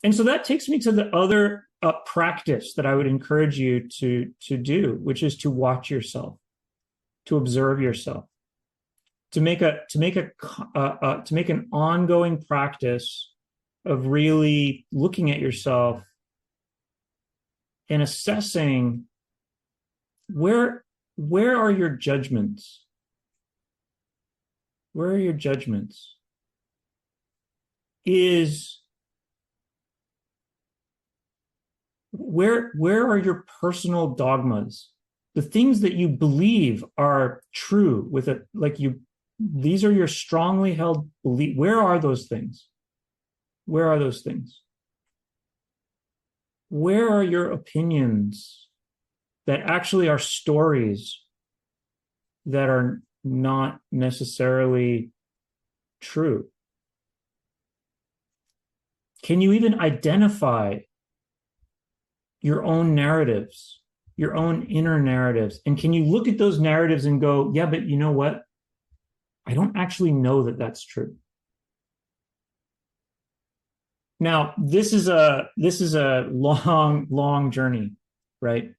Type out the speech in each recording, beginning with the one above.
And so that takes me to the other practice that I would encourage you to do, which is to watch yourself, to observe yourself, to make an ongoing practice of really looking at yourself and assessing where are your judgments? Where are your judgments? Where are your personal dogmas? The things that you believe are true with it, like these are your strongly held beliefs. Where are those things? Where are those things? Where are your opinions that actually are stories that are not necessarily true? Can you even identify your own narratives, your own inner narratives? And can you look at those narratives and go, yeah, but you know what? I don't actually know that that's true. Now, this is a long journey, right?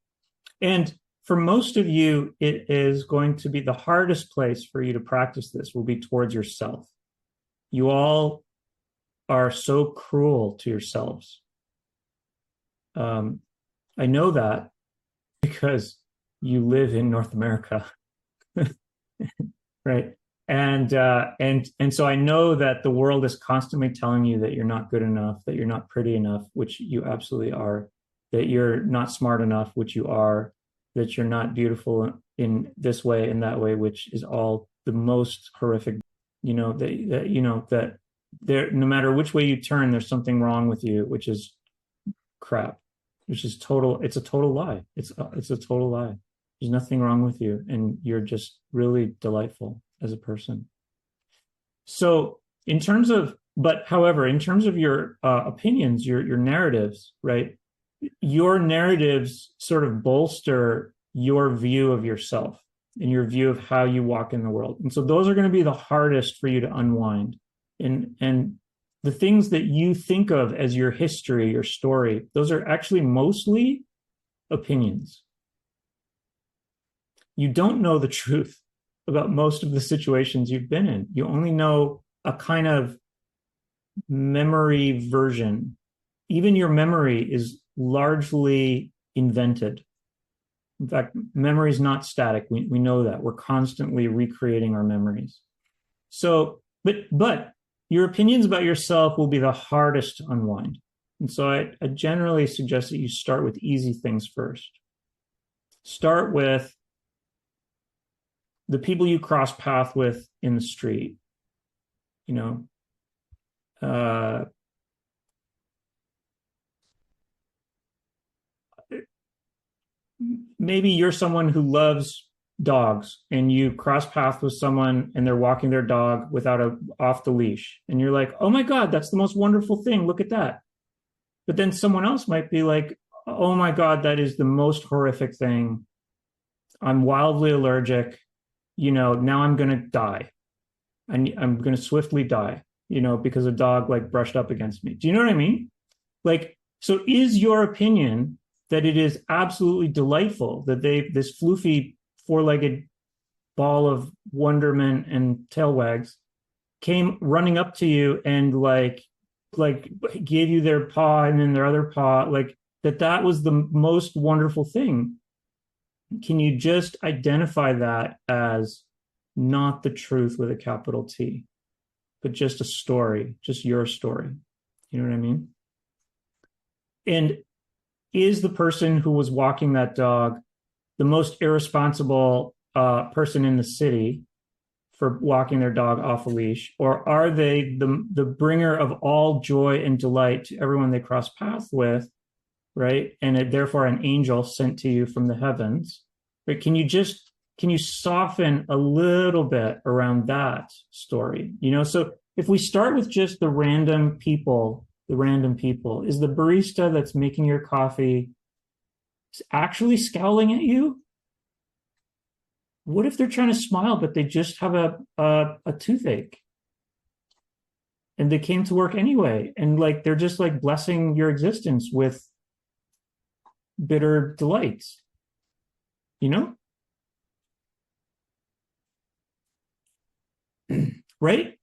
And for most of you, it is going to be the hardest place for you to practice this will be towards yourself. You all are so cruel to yourselves. I know that because you live in North America, right? And so I know that the world is constantly telling you that you're not good enough, that you're not pretty enough, which you absolutely are, that you're not smart enough, which you are, that you're not beautiful in this way and that way, which is all the most horrific. You know that there, no matter which way you turn, there's something wrong with you, which is crap, which is total. It's a total lie. It's a total lie. There's nothing wrong with you, and you're just really delightful as a person. So however, in terms of your opinions, your narratives, right? Your narratives sort of bolster your view of yourself and your view of how you walk in the world. And so those are going to be the hardest for you to unwind. And the things that you think of as your history, your story, those are actually mostly opinions. You don't know the truth about most of the situations you've been in. You only know a kind of memory version. Even your memory is largely invented. In fact, memory is not static. We know that. We're constantly recreating our memories. So, but your opinions about yourself will be the hardest to unwind. And so I generally suggest that you start with easy things first. Start with the people you cross path with in the street. Maybe you're someone who loves dogs and you cross paths with someone and they're walking their dog off the leash. And you're like, oh my God, that's the most wonderful thing. Look at that. But then someone else might be like, oh my God, that is the most horrific thing. I'm wildly allergic. Now I'm going to die. I'm going to swiftly die, because a dog brushed up against me. Do you know what I mean? So is your opinion that it is absolutely delightful that this floofy four-legged ball of wonderment and tail wags came running up to you and gave you their paw and then their other paw, that was the most wonderful thing? Can you just identify that as not the truth with a capital T, but just a story, just your story? You know what I mean? And is the person who was walking that dog the most irresponsible person in the city for walking their dog off a leash? Or are they the bringer of all joy and delight to everyone they cross paths with, right? And therefore an angel sent to you from the heavens, right? Can you soften a little bit around that story? So if we start with just the random people, is the barista that's making your coffee actually scowling at you? What if they're trying to smile, but they just have a toothache? and they came to work anyway, and like they're just like blessing your existence with bitter delights, you know? Right?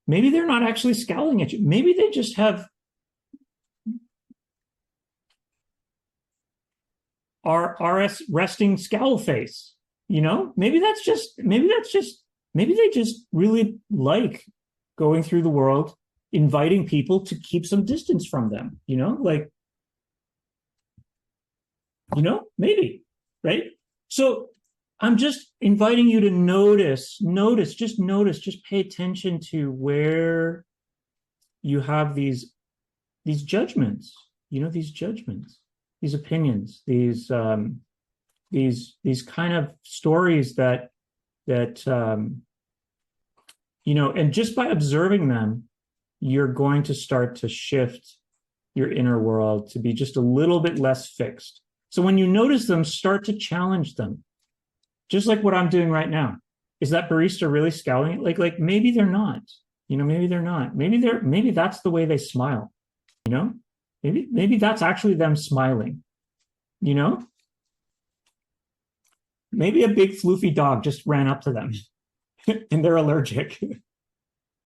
Maybe they're not actually scowling at you. Maybe they just have RS resting scowl face. You know, maybe they just really like going through the world, inviting people to keep some distance from them, you know, like, maybe, right? So I'm just inviting you to just pay attention to where you have these judgments, these judgments, these opinions, these kind of stories that and just by observing them, you're going to start to shift your inner world to be just a little bit less fixed. So when you notice them, start to challenge them. Just like what I'm doing right now. Is that barista really scowling? Like maybe they're not. Maybe they're not. Maybe that's the way they smile. Maybe that's actually them smiling. Maybe a big floofy dog just ran up to them and they're allergic.